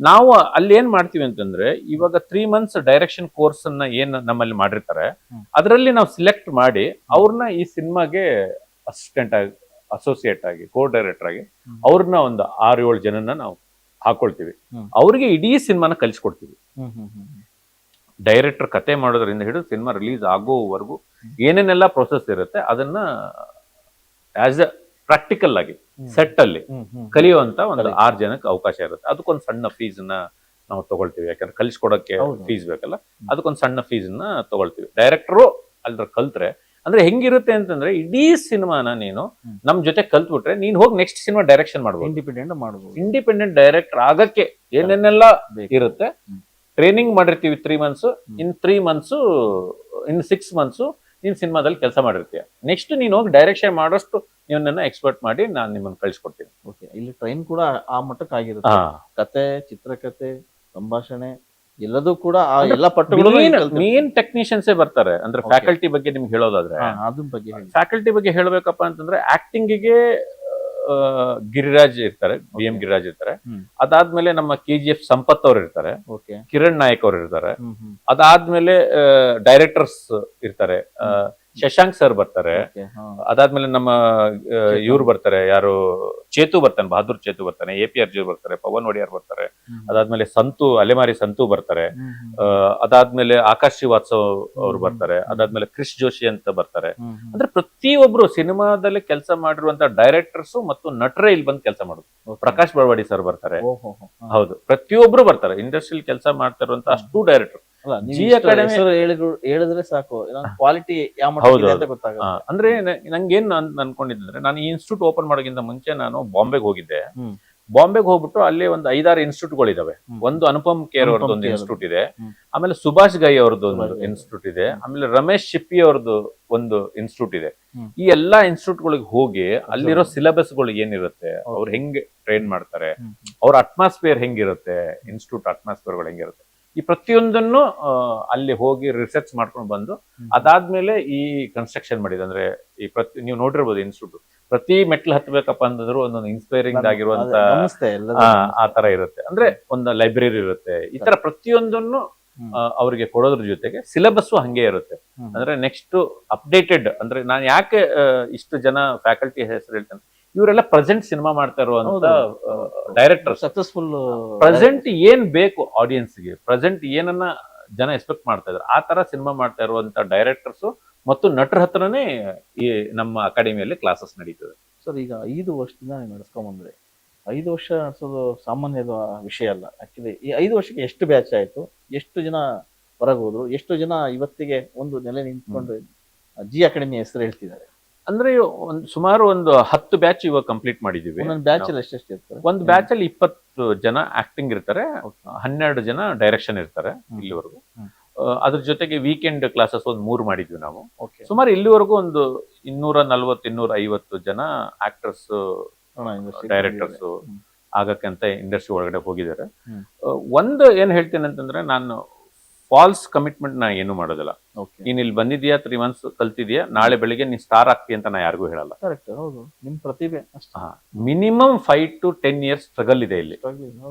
S2: ನಾವು ಅಲ್ಲಿ ಏನ್ ಮಾಡ್ತೀವಿ ಅಂತಂದ್ರೆ, ಇವಾಗ 3 months ಡೈರೆಕ್ಷನ್ ಕೋರ್ಸ್ ಅನ್ನ ಏನ್ ನಮ್ಮಲ್ಲಿ ಮಾಡಿರ್ತಾರೆ, ಅದರಲ್ಲಿ ನಾವು ಸಿಲೆಕ್ಟ್ ಮಾಡಿ ಅವ್ರನ್ನ ಈ ಸಿನಿಮಾಗೆ ಅಸಿಸ್ಟೆಂಟ್ ಆಗಿ, ಅಸೋಸಿಯೇಟ್ ಆಗಿ, ಕೋ ಡೈರೆಕ್ಟರ್ ಆಗಿ ಅವ್ರನ್ನ ಒಂದು 6-7 ಜನನ ನಾವು ಹಾಕೊಳ್ತೀವಿ. ಅವ್ರಿಗೆ ಇಡೀ ಸಿನಿಮಾನ ಕಲಿಸ್ಕೊಡ್ತೀವಿ. ಡೈರೆಕ್ಟರ್ ಕತೆ ಮಾಡೋದ್ರಿಂದ ಹಿಡಿದು ಸಿನಿಮಾ ರಿಲೀಸ್ ಆಗೋವರೆಗೂ ಏನೇನೆಲ್ಲ ಪ್ರೊಸೆಸ್ ಇರುತ್ತೆ ಅದನ್ನ ಆಸ್ ಅ ಪ್ರಾಕ್ಟಿಕಲ್ ಆಗಿ ಸೆಟ್ ಅಲ್ಲಿ ಕಲಿಯುವಂತ ಒಂದು 6 ಜನಕ್ಕೆ ಅವಕಾಶ ಇರುತ್ತೆ. ಅದಕ್ಕೊಂದು ಸಣ್ಣ ಫೀಸ್ ನ ನಾವು ತಗೊಳ್ತೀವಿ. ಯಾಕಂದ್ರೆ ಕಲಿಸ್ಕೊಡಕ್ಕೆ ಫೀಸ್ ಬೇಕಲ್ಲ, ಅದಕ್ಕೊಂದು ಸಣ್ಣ ಫೀಸ್ ನ ತಗೊಳ್ತೀವಿ. ಡೈರೆಕ್ಟರು ಅಲ್ದ್ರ ಕಲ್ತ್ರೆ ಅಂದ್ರೆ ಹೆಂಗಿರುತ್ತೆ ಅಂತಂದ್ರೆ, ಇಡೀ ಸಿನಿಮಾನ ನೀನು ನಮ್ ಜೊತೆ ಕಲ್ತ್ಬಿಟ್ರೆ ನೀನ್ ಹೋಗಿ ನೆಕ್ಸ್ಟ್ ಸಿನಿಮಾ ಡೈರೆಕ್ಷನ್ ಮಾಡ್ಬೋದು, ಇಂಡಿಪೆಂಡೆಂಟ್ ಡೈರೆಕ್ಟರ್ ಆಗಕ್ಕೆ ಏನೇನೆಲ್ಲ ಇರುತ್ತೆ. ಟ್ರೈನಿಂಗ್ ಮಾಡಿರ್ತೀವಿ 3 months, ಇನ್ 3 months, ಇನ್ 6 months ನೀನ್ ಸಿನಿಮಾದಲ್ಲಿ ಕೆಲಸ ಮಾಡಿರ್ತೀಯ. ನೆಕ್ಸ್ಟ್ ನೀನ್ ಹೋಗಿ ಡೈರೆಕ್ಷನ್ ಮಾಡೋಷ್ಟು ನೀವನ್ನ ಎಕ್ಸ್ಪರ್ಟ್ ಮಾಡಿ ನಾನು ನಿಮ್ಮನ್ನ ಕಳ್ಸಿಕೊಡ್ತೀನಿ.
S1: ಇಲ್ಲಿ ಟ್ರೈನ್ ಕೂಡ ಆ ಮಟ್ಟಕ್ಕೆ ಆಗಿರುತ್ತೆ. ಕತೆ, ಚಿತ್ರಕಥೆ, ಸಂಭಾಷಣೆ ಎಲ್ಲದೂ ಕೂಡ ಆ ಎಲ್ಲ ಪಟ್ಟಗಳು
S2: ಮೇನ್ ಟೆಕ್ನಿಷಿಯನ್ಸೇ ಬರ್ತಾರೆ. ಅಂದ್ರೆ ಫ್ಯಾಕಲ್ಟಿ ಬಗ್ಗೆ ನಿಮ್ಗೆ ಹೇಳೋದಾದ್ರೆ, ಫ್ಯಾಕಲ್ಟಿ ಬಗ್ಗೆ ಹೇಳ್ಬೇಕಪ್ಪ ಅಂತಂದ್ರೆ, ಆಕ್ಟಿಂಗಿಗೆ ಗಿರಿರಾಜ್ ಇರ್ತಾರೆ, BM ಗಿರಿರಾಜ್ ಇರ್ತಾರೆ. ಅದಾದ್ಮೇಲೆ ನಮ್ಮ KGF ಸಂಪತ್ ಅವ್ರು ಇರ್ತಾರೆ, ಕಿರಣ್ ನಾಯಕ್ ಅವ್ರು ಇರ್ತಾರೆ. ಅದಾದ್ಮೇಲೆ ಡೈರೆಕ್ಟರ್ಸ್ ಇರ್ತಾರೆ, ಶಶಾಂಕ್ ಸರ್ ಬರ್ತಾರೆ. ಅದಾದ್ಮೇಲೆ ನಮ್ಮ ಇವ್ರು ಬರ್ತಾರೆ, ಯಾರು ಚೇತು ಬರ್ತಾನೆ, ಬಹದ್ದೂರ್ ಚೇತು ಬರ್ತಾನೆ, APR ಜಿ ಬರ್ತಾರೆ, ಪವನ್ ಒಡಿಯಾರ್ ಬರ್ತಾರೆ. ಅದಾದ್ಮೇಲೆ ಅಲೆಮಾರಿ ಸಂತು ಬರ್ತಾರೆ. ಅದಾದ್ಮೇಲೆ ಆಕಾಶ್ ಶ್ರೀವಾತ್ಸವ್ ಅವ್ರು ಬರ್ತಾರೆ. ಅದಾದ್ಮೇಲೆ ಕ್ರಿಶ್ ಜೋಶಿ ಅಂತ ಬರ್ತಾರೆ. ಅಂದ್ರೆ ಪ್ರತಿಯೊಬ್ರು ಸಿನಿಮಾದಲ್ಲಿ ಕೆಲಸ ಮಾಡಿರುವಂತ ಡೈರೆಕ್ಟರ್ಸ್ ಮತ್ತು ನಟರೇ ಇಲ್ಲಿ ಬಂದು ಕೆಲಸ ಮಾಡೋದು. ಪ್ರಕಾಶ್ ಬಳ್ವಾಡಿ ಸರ್ ಬರ್ತಾರೆ. ಹೌದು, ಪ್ರತಿಯೊಬ್ರು ಬರ್ತಾರೆ. ಇಂಡಸ್ಟ್ರಿಯಲ್ಲಿ ಕೆಲಸ ಮಾಡ್ತಾ ಇರುವಂತ ಅಷ್ಟು ಡೈರೆಕ್ಟರ್.
S1: ಹೇಳಿದ್ರೆ ಸಾಕು, ಕ್ವಾಲಿಟಿ
S2: ಅಂದ್ರೆ ನಂಗೇನ್ ಅನ್ಕೊಂಡಿದ್ರೆ, ನಾನು ಈ ಇನ್ಸ್ಟಿಟ್ಯೂಟ್ ಓಪನ್ ಮಾಡೋಕ್ಕಿಂತ ಮುಂಚೆ ನಾನು ಬಾಂಬೆಗೆ ಹೋಗಿದ್ದೆ. ಬಾಂಬೆಗೆ ಹೋಗ್ಬಿಟ್ಟು ಅಲ್ಲಿ ಒಂದು 5-6 ಇನ್ಸ್ಟಿಟ್ಯೂಟ್ ಇದಾವೆ. ಒಂದು ಅನುಪಮ್ ಖೇರ್ ಅವ್ರದ್ದು ಒಂದು ಇನ್ಸ್ಟಿಟ್ಯೂಟ್ ಇದೆ, ಆಮೇಲೆ ಸುಭಾಷ್ ಗೈ ಅವ್ರದ್ದು ಒಂದು ಇನ್ಸ್ಟಿಟ್ಯೂಟ್ ಇದೆ, ಆಮೇಲೆ ರಮೇಶ್ ಶಿಪ್ಪಿ ಅವ್ರದ್ದು ಒಂದು ಇನ್ಸ್ಟಿಟ್ಯೂಟ್ ಇದೆ. ಈ ಎಲ್ಲಾ ಇನ್ಸ್ಟಿಟ್ಯೂಟ್ ಗಳಿಗೆ ಹೋಗಿ ಅಲ್ಲಿರೋ ಸಿಲೆಬಸ್ ಗಳು ಏನಿರುತ್ತೆ, ಅವ್ರು ಹೆಂಗೆ ಟ್ರೈನ್ ಮಾಡ್ತಾರೆ, ಅವ್ರ ಅಟ್ಮಾಸ್ಫಿಯರ್ ಹೆಂಗಿರುತ್ತೆ, ಇನ್ಸ್ಟಿಟ್ಯೂಟ್ ಅಟ್ಮಾಸ್ಫಿಯರ್ ಗಳು ಹೆಂಗಿರುತ್ತೆ, ಈ ಪ್ರತಿಯೊಂದನ್ನು ಅಲ್ಲಿ ಹೋಗಿ ರಿಸರ್ಚ್ ಮಾಡ್ಕೊಂಡು ಬಂದು ಅದಾದ್ಮೇಲೆ ಈ ಕನ್ಸ್ಟ್ರಕ್ಷನ್ ಮಾಡಿದೆ. ಅಂದ್ರೆ ನೀವು ನೋಡಿರ್ಬೋದು ಇನ್ಸ್ಟಿಟ್ಯೂಟ್ ಪ್ರತಿ ಮೆಟ್ಲು ಹತ್ಬೇಕಪ್ಪ ಅಂತಂದ್ರು ಒಂದೊಂದು ಇನ್ಸ್ಪೈರಿಂಗ್ ಆಗಿರುವಂತ ಆ ತರ ಇರುತ್ತೆ. ಅಂದ್ರೆ ಒಂದು ಲೈಬ್ರರಿ ಇರುತ್ತೆ. ಈ ತರ ಪ್ರತಿಯೊಂದನ್ನು ಅವರಿಗೆ ಕೊಡೋದ್ರ ಜೊತೆಗೆ ಸಿಲೆಬಸ್ ಹಂಗೆ ಇರುತ್ತೆ. ಅಂದ್ರೆ ನೆಕ್ಸ್ಟ್ ಅಪ್ಡೇಟೆಡ್. ಅಂದ್ರೆ ನಾನು ಯಾಕೆ ಇಷ್ಟು ಜನ ಫ್ಯಾಕಲ್ಟಿ ಹೆಸರು ಹೇಳ್ತೇನೆ, ಇವರೆಲ್ಲ ಪ್ರೆಸೆಂಟ್ ಸಿನಿಮಾ ಮಾಡ್ತಾ ಇರುವಂತ ಡೈರೆಕ್ಟರ್, ಸಕ್ಸಸ್ಫುಲ್ ಪ್ರೆಸೆಂಟ್ ಏನ್ ಬೇಕು ಆಡಿಯನ್ಸ್ಗೆ, ಪ್ರೆಸೆಂಟ್ ಏನನ್ನ ಜನ ಎಕ್ಸ್ಪೆಕ್ಟ್ ಮಾಡ್ತಾ ಇದ್ದಾರೆ ಆ ತರ ಸಿನಿಮಾ ಮಾಡ್ತಾ ಇರುವಂತ ಡೈರೆಕ್ಟರ್ಸ್ ಮತ್ತು ನಟರ ಹತ್ರನೇ ಈ ನಮ್ಮ ಅಕಾಡೆಮಿಯಲ್ಲಿ ಕ್ಲಾಸಸ್ ನಡೀತದೆ.
S1: ಸರ್, ಈಗ 5 ವರ್ಷದಿಂದ ನೀವು ನಡೆಸ್ಕೊಂಡ್ಬಂದ್ರೆ, 5 ವರ್ಷ ನಡೆಸೋದು ಸಾಮಾನ್ಯದ ವಿಷಯ ಅಲ್ಲ. ಆಕ್ಚುಲಿ ಈ 5 ವರ್ಷಕ್ಕೆ ಎಷ್ಟು ಬ್ಯಾಚ್ ಆಯ್ತು, ಎಷ್ಟು ಜನ ಹೊರಗೆ ಹೋದ್ರು, ಎಷ್ಟು ಜನ ಇವತ್ತಿಗೆ ಒಂದು ನೆಲೆ ನಿಂತ್ಕೊಂಡು ಜಿ ಅಕಾಡೆಮಿ ಹೆಸರು ಹೇಳ್ತಿದ್ದಾರೆ?
S2: ಅಂದ್ರೆ ಸುಮಾರು ಒಂದು 10 ಬ್ಯಾಚ್ ಇವಾಗ ಕಂಪ್ಲೀಟ್ ಮಾಡಿದೀವಿ.
S1: ಬ್ಯಾಚ್ ಅಲ್ಲಿ ಎಷ್ಟೆಷ್ಟು ಇರ್ತಾರೆ?
S2: ಒಂದು ಬ್ಯಾಚ್ ಅಲ್ಲಿ 20 ಜನ ಆಕ್ಟಿಂಗ್ ಇರ್ತಾರೆ, 12 ಜನ ಡೈರೆಕ್ಷನ್ ಇರ್ತಾರೆ ಇಲ್ಲಿವರೆಗೂ. ಅದ್ರ ಜೊತೆಗೆ ವೀಕೆಂಡ್ ಕ್ಲಾಸಸ್ ಒಂದು 3 ಮಾಡಿದ್ವಿ ನಾವು. ಸುಮಾರು ಇಲ್ಲಿವರೆಗೂ ಒಂದು 240-250 ಜನ ಆಕ್ಟರ್ಸ್, ಡೈರೆಕ್ಟರ್ಸ್ ಆಗಕ್ಕಂತ ಇಂಡಸ್ಟ್ರಿ ಒಳಗಡೆ ಹೋಗಿದ್ದಾರೆ. ಒಂದು ಏನ್ ಹೇಳ್ತೀನಿ ಅಂತಂದ್ರೆ, ನಾನು ಫಾಲ್ಸ್ ಕಮಿಟ್ಮೆಂಟ್ ನಾ ಏನು ಮಾಡೋದಿಲ್ಲ. ನೀನ್ ಇಲ್ಲಿ ಬಂದಿದ್ಯಾ, 3 months ಕಲ್ತಿದ್ಯಾ, ನಾಳೆ ಬೆಳಿಗ್ಗೆ ನೀನ್ ಸ್ಟಾರ್ ಆಗ್ತಿ ಅಂತ ನಾ ಯಾರಿಗೂ ಹೇಳಲ್ಲ.
S1: ನಿಮ್ ಪ್ರತಿಭೆ
S2: ಮಿನಿಮಮ್ 5 to 10 years ಸ್ಟ್ರಗಲ್ ಇದೆ ಇಲ್ಲಿ.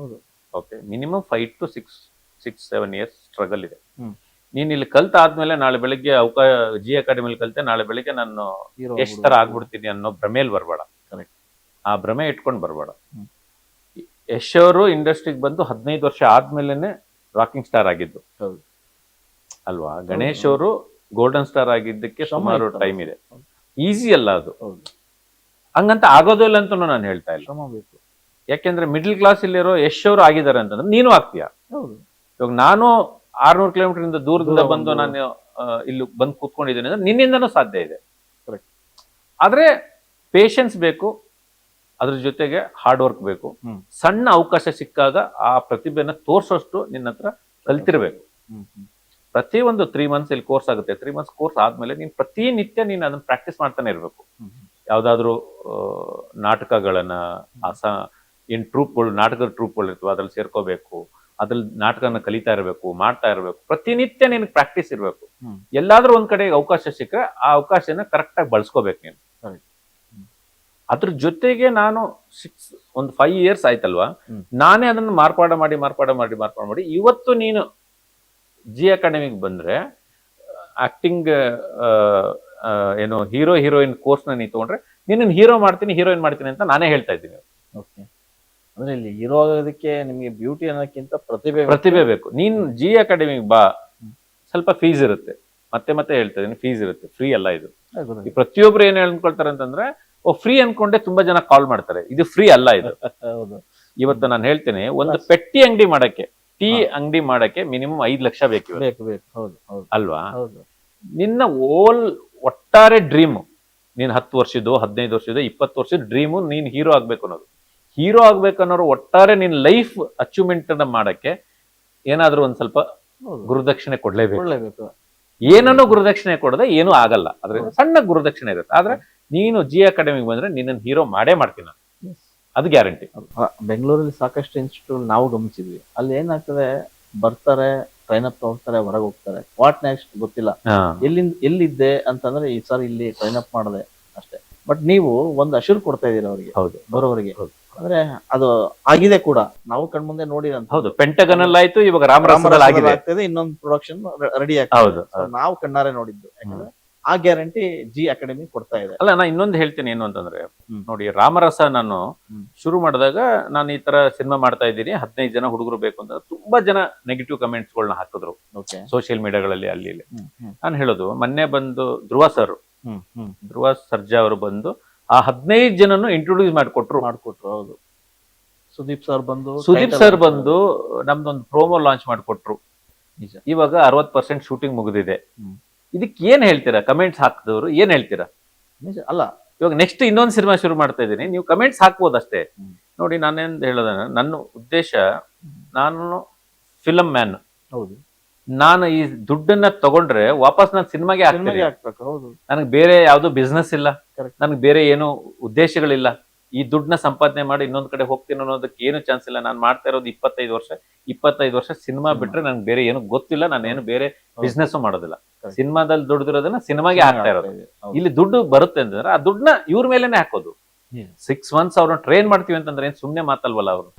S2: Okay, minimum 5 to 6-7 years struggle ಇದೆ. ನೀನ್ ಇಲ್ಲಿ ಕಲ್ತಾದ್ಮೇಲೆ ನಾಳೆ ಬೆಳಿಗ್ಗೆ ಜಿ ಅಕಾಡೆಮಿಲಿ ಕಲ್ತೆ ನಾಳೆ ಬೆಳಿಗ್ಗೆ ನಾನು ಎಷ್ಟ್ ತರ ಆಗ್ಬಿಡ್ತೀನಿ ಅನ್ನೋ ಭ್ರಮೇಲಿ ಬರ್ಬೇಡ. ಆ ಭ್ರಮೆ ಇಟ್ಕೊಂಡು ಬರ್ಬೇಡ. ಯಶ್ ಅವರು ಇಂಡಸ್ಟ್ರಿಗೆ ಬಂದು 15 ವರ್ಷ ಆದ್ಮೇಲೆನೆ ರಾಕಿಂಗ್ ಸ್ಟಾರ್ ಆಗಿದ್ದು
S1: ಹೌದು.
S2: ಅಲ್ವಾ? ಗಣೇಶ್ ಅವರು ಗೋಲ್ಡನ್ ಸ್ಟಾರ್ ಆಗಿದ್ದಕ್ಕೆ ಸುಮಾರು ಟೈಮ್ ಇದೆ. ಈಸಿ ಅಲ್ಲ ಅದು.
S1: ಹೌದು.
S2: ಹಂಗಂತ ಆಗೋದಿಲ್ಲ ಅಂತ ನಾನು ಹೇಳ್ತಾ ಇಲ್ಲ.
S1: ಶ್ರಮ ಬೇಕು.
S2: ಯಾಕೆಂದ್ರೆ ಮಿಡ್ಲ್ ಕ್ಲಾಸ್ ಇಲ್ಲಿರೋ ಯಶ್ ಅವರು ಆಗಿದ್ದಾರೆ ಅಂತಂದ್ರೆ ನೀನು ಆಗ್ತೀಯಾ.
S1: ಹೌದು.
S2: ಇವಾಗ ನಾನು 600 ಕಿಲೋಮೀಟರ್ ಇಂದ ದೂರದಿಂದ ಬಂದು ನಾನು ಇಲ್ಲಿ ಬಂದು ಕೂತ್ಕೊಂಡಿದ್ದೇನೆ ಅಂದ್ರೆ ನಿನ್ನಿಂದನೂ ಸಾಧ್ಯ ಇದೆ.
S1: Correct.
S2: ಆದ್ರೆ ಪೇಷನ್ಸ್ ಬೇಕು, ಅದ್ರ ಜೊತೆಗೆ ಹಾರ್ಡ್ ವರ್ಕ್ ಬೇಕು. ಸಣ್ಣ ಅವಕಾಶ ಸಿಕ್ಕಾಗ ಆ ಪ್ರತಿಭೆನ ತೋರ್ಸೋಷ್ಟು ನಿನ್ನ ಹತ್ರ ಕಲ್ತಿರ್ಬೇಕು. ಪ್ರತಿ ಒಂದು 3 ಮಂತ್ಸ್ ಇಲ್ಲಿ ಕೋರ್ಸ್ ಆಗುತ್ತೆ. 3 ಮಂತ್ಸ್ ಕೋರ್ಸ್ ಆದ್ಮೇಲೆ ನೀನ್ ಪ್ರತಿನಿತ್ಯ ನೀನ್ ಅದನ್ನ ಪ್ರಾಕ್ಟೀಸ್ ಮಾಡ್ತಾನೆ ಇರ್ಬೇಕು. ಯಾವ್ದಾದ್ರು ನಾಟಕಗಳನ್ನ ಏನ್ ಟ್ರೂಪ್ಗಳು, ನಾಟಕದ ಟ್ರೂಪ್ಗಳು ಇರ್ತವೆ, ಅದ್ರಲ್ಲಿ ಸೇರ್ಕೋಬೇಕು. ಅದ್ರಲ್ಲಿ ನಾಟಕನ ಕಲಿತಾ ಇರ್ಬೇಕು, ಮಾಡ್ತಾ ಇರ್ಬೇಕು. ಪ್ರತಿನಿತ್ಯ ನಿನಗೆ ಪ್ರಾಕ್ಟೀಸ್ ಇರ್ಬೇಕು. ಎಲ್ಲಾದ್ರೂ ಒಂದ್ ಕಡೆ ಅವಕಾಶ ಸಿಕ್ಕರೆ ಆ ಅವಕಾಶನ ಕರೆಕ್ಟ್ ಆಗಿ ಬಳಸ್ಕೋಬೇಕು ನೀನು. ಅದ್ರ ಜೊತೆಗೆ ನಾನು ಒಂದು 5 ಇಯರ್ಸ್ ಆಯ್ತಲ್ವಾ, ನಾನೇ ಅದನ್ನ ಮಾರ್ಪಾಡ ಮಾಡಿ ಇವತ್ತು ನೀನು ಜಿ ಅಕಾಡೆಮಿಗೆ ಬಂದ್ರೆ ಆಕ್ಟಿಂಗ್ ಏನು ಹೀರೋ ಹೀರೋಯಿನ್ ಕೋರ್ಸ್ ನ ನೀ ತಗೊಂಡ್ರೆ ನೀನು ಹೀರೋ ಮಾಡ್ತೀನಿ ಹೀರೋಯಿನ್ ಮಾಡ್ತೀನಿ ಅಂತ ನಾನೇ ಹೇಳ್ತಾ ಇದ್ದೀನಿ.
S1: ಓಕೆ. ಅಂದ್ರೆ ಇಲ್ಲಿ ಹೀರೋ ಆಗೋದಕ್ಕೆ ನಿಮಗೆ ಬ್ಯೂಟಿ ಅನ್ನೋಕ್ಕಿಂತ
S2: ಪ್ರತಿಭೆ ಬೇಕು. ನೀನ್ ಜಿ ಅಕಾಡೆಮಿಗೆ ಬಾ, ಸ್ವಲ್ಪ ಫೀಸ್ ಇರುತ್ತೆ. ಮತ್ತೆ ಹೇಳ್ತಾ ಇದೀನಿ, ಫೀಸ್ ಇರುತ್ತೆ, ಫ್ರೀ ಅಲ್ಲ ಇದು. ಈ ಪ್ರತಿಯೊಬ್ರು ಏನ್ ಹೇಳ್ಕೊಳ್ತಾರೆ ಅಂತಂದ್ರೆ ಫ್ರೀ ಅನ್ಕೊಂಡೆ ತುಂಬಾ ಜನ ಕಾಲ್ ಮಾಡ್ತಾರೆ. ಇದು ಫ್ರೀ ಅಲ್ಲ ಇದು. ಇವತ್ತು ನಾನು ಹೇಳ್ತೇನೆ, ಒಂದು ಪೆಟ್ಟಿ ಅಂಗಡಿ ಮಾಡಕ್ಕೆ, ಟೀ ಅಂಗಡಿ ಮಾಡಕ್ಕೆ ಮಿನಿಮಮ್ 5 ಲಕ್ಷ ಬೇಕು. ಅಲ್ವಾ? ನಿನ್ನ ಒಟ್ಟಾರೆ ಡ್ರೀಮ್, ನೀನ್ 10 ವರ್ಷದ್ದು, 15 ವರ್ಷದ್ದು, 20 ವರ್ಷದ ಡ್ರೀಮು ನೀನ್ ಹೀರೋ ಆಗ್ಬೇಕು ಅನ್ನೋರು ಒಟ್ಟಾರೆ ನಿನ್ ಲೈಫ್ ಅಚೀವ್ಮೆಂಟ್ ಅನ್ನ ಮಾಡಕ್ಕೆ ಏನಾದ್ರೂ ಒಂದ್ ಸ್ವಲ್ಪ ಗುರುದಕ್ಷಿಣೆ ಕೊಡ್ಲೇಬೇಕು. ಏನನ್ನೋ ಗುರುದಕ್ಷಿಣೆ ಕೊಡದೆ ಏನೂ ಆಗಲ್ಲ. ಆದ್ರೆ ಸಣ್ಣ ಗುರುದಕ್ಷಿಣೆ ಇರುತ್ತೆ. ಆದ್ರೆ ನೀನು ಜಿ ಅಕಾಡೆಮಿಗೆ ಬಂದ್ರೆ ನಿನ್ನ ಹೀರೋ ಮಾಡೇ ಮಾಡ್ತೀನಿ, ಅದು ಗ್ಯಾರಂಟಿ.
S1: ಬೆಂಗಳೂರಲ್ಲಿ ಸಾಕಷ್ಟು ಇನ್ಸ್ಟಿಟ್ಯೂಟ್ ನಾವು ಗಮನಿಸಿದ್ವಿ. ಅಲ್ಲಿ ಏನಾಗ್ತದೆ, ಬರ್ತಾರೆ, ಟ್ರೈನ್ ಅಪ್ ತಗೊಳ್ತಾರೆ, ಹೊರಗೆ ಹೋಗ್ತಾರೆ. ವಾಟ್ ನೆಕ್ಸ್ಟ್ ಗೊತ್ತಿಲ್ಲ. ಎಲ್ಲಿದ್ದೆ ಅಂತಂದ್ರೆ ಈ ಸಾರಿ ಇಲ್ಲಿ ಟ್ರೈನ್ ಅಪ್ ಮಾಡದೆ ಅಷ್ಟೇ. ಬಟ್ ನೀವು ಒಂದು ಅಶೂರ್ ಕೊಡ್ತಾ ಇದೀರ ಅವರಿಗೆ,
S2: ಹೌದು,
S1: ಬರೋವರಿಗೆ. ಅಂದ್ರೆ ಅದು ಆಗಿದೆ ಕೂಡ, ನಾವು ಕಣ್ಮುಂದೆ ನೋಡಿರಂತ.
S2: ಹೌದು, ಪೆಂಟಗನ್ ಅಲ್ಲಿ ಆಯ್ತು, ಇವಾಗ ರಾಮರಸದಲ್ಲಿ ಆಗ್ತದೆ,
S1: ಇನ್ನೊಂದು ಪ್ರೊಡಕ್ಷನ್ ರೆಡಿ ಆಗ್ತದೆ. ನಾವು ಕಣ್ಣಾರೆ ನೋಡಿದ್ದು. ಯಾಕಂದ್ರೆ ಆ ಗ್ಯಾರಂಟಿ ಜಿ ಅಕಾಡೆಮಿ ಕೊಡ್ತಾ ಇದೆ.
S2: ಅಲ್ಲ, ನಾ ಇನ್ನೊಂದು ಹೇಳ್ತೀನಿ ಏನು ಅಂತಂದ್ರೆ, ನೋಡಿ, ರಾಮರಸ ನಾನು ಶುರು ಮಾಡಿದಾಗ ನಾನು ಈ ತರ ಸಿನಿಮಾ ಮಾಡ್ತಾ ಇದ್ದೀನಿ, 15 ಜನ ಹುಡುಗರು ಬೇಕು ಅಂತ ತುಂಬಾ ಜನ ನೆಗೆಟಿವ್ ಕಮೆಂಟ್ಸ್ ಗಳನ್ನ ಹಾಕಿದ್ರು ಸೋಷಿಯಲ್ ಮೀಡಿಯಾಗಳಲ್ಲಿ, ಅಲ್ಲಿ ಇಲ್ಲಿ. ನಾನು ಹೇಳೋದು, ಮೊನ್ನೆ ಬಂದು ಧ್ರುವ ಸರ್ಜಾ ಅವರು ಬಂದು ಆ 15 ಜನನು ಇಂಟ್ರೊಡ್ಯೂಸ್ ಮಾಡಿಕೊಟ್ರು.
S1: ಹೌದು. ಸುದೀಪ್ ಸರ್
S2: ಬಂದು ನಮ್ದೊಂದು ಪ್ರೋಮೋ ಲಾಂಚ್ ಮಾಡಿಕೊಟ್ರು. ಇವಾಗ 60% ಶೂಟಿಂಗ್ ಮುಗಿದಿದೆ. ಇದಕ್ಕೆ ಏನ್ ಹೇಳ್ತೀರಾ? ಕಮೆಂಟ್ಸ್ ಹಾಕಿದವರು ಏನ್ ಹೇಳ್ತೀರಾ?
S1: ಅಲ್ಲ,
S2: ಇವಾಗ ನೆಕ್ಸ್ಟ್ ಇನ್ನೊಂದು ಸಿನಿಮಾ ಶುರು ಮಾಡ್ತಾ ಇದ್ದೀನಿ, ನೀವು ಕಮೆಂಟ್ಸ್ ಹಾಕ್ಬೋದು ಅಷ್ಟೇ. ನೋಡಿ, ನಾನೇನ್ ಹೇಳೋದ, ನನ್ನ ಉದ್ದೇಶ, ನಾನು ಫಿಲಂ ಮ್ಯಾನ್.
S1: ಹೌದು.
S2: ನಾನು ಈ ದುಡ್ಡನ್ನ ತಗೊಂಡ್ರೆ ವಾಪಸ್ ನಾನು ಸಿನಿಮಾಗೆ
S1: ಹಾಕ್ಬೇಕು. ಹೌದು.
S2: ನನಗೆ ಬೇರೆ ಯಾವ್ದು ಬಿಸ್ನೆಸ್ ಇಲ್ಲ, ನನಗೆ ಬೇರೆ ಏನು ಉದ್ದೇಶಗಳಿಲ್ಲ. ಈ ದುಡ್ಡನ್ನ ಸಂಪಾದನೆ ಮಾಡಿ ಇನ್ನೊಂದ್ ಕಡೆ ಹೋಗ್ತೀನಿ ಅನ್ನೋದಕ್ಕೆ ಏನು ಚಾನ್ಸ್ ಇಲ್ಲ. ನಾನು ಮಾಡ್ತಾ ಇರೋದು 25 ವರ್ಷ ಸಿನಿಮಾ ಬಿಟ್ರೆ ನನ್ಗೆ ಬೇರೆ ಏನು ಗೊತ್ತಿಲ್ಲ. ನಾನೇನು ಬೇರೆ ಬಿಸ್ನೆಸ್ ಮಾಡೋದಿಲ್ಲ. ಸಿನಿಮಾದಲ್ಲಿ ದುಡ್ದಿರೋದನ್ನ ಸಿನಿಮಾಗೆ ಹಾಕ್ತಾ ಇರೋದು. ಇಲ್ಲಿ ದುಡ್ಡು ಬರುತ್ತೆ ಅಂತಂದ್ರೆ ಆ ದುಡ್ಡನ್ನ ಇವ್ರ ಮೇಲೆನೆ ಹಾಕೋದು. 6 ಮಂತ್ಸ್ ಅವ್ರನ್ನ ಟ್ರೈನ್ ಮಾಡ್ತೀವಿ ಅಂತಂದ್ರೆ ಏನ್ ಸುಮ್ನೆ ಮಾತಲ್ವಲ್ಲ ಅವರು.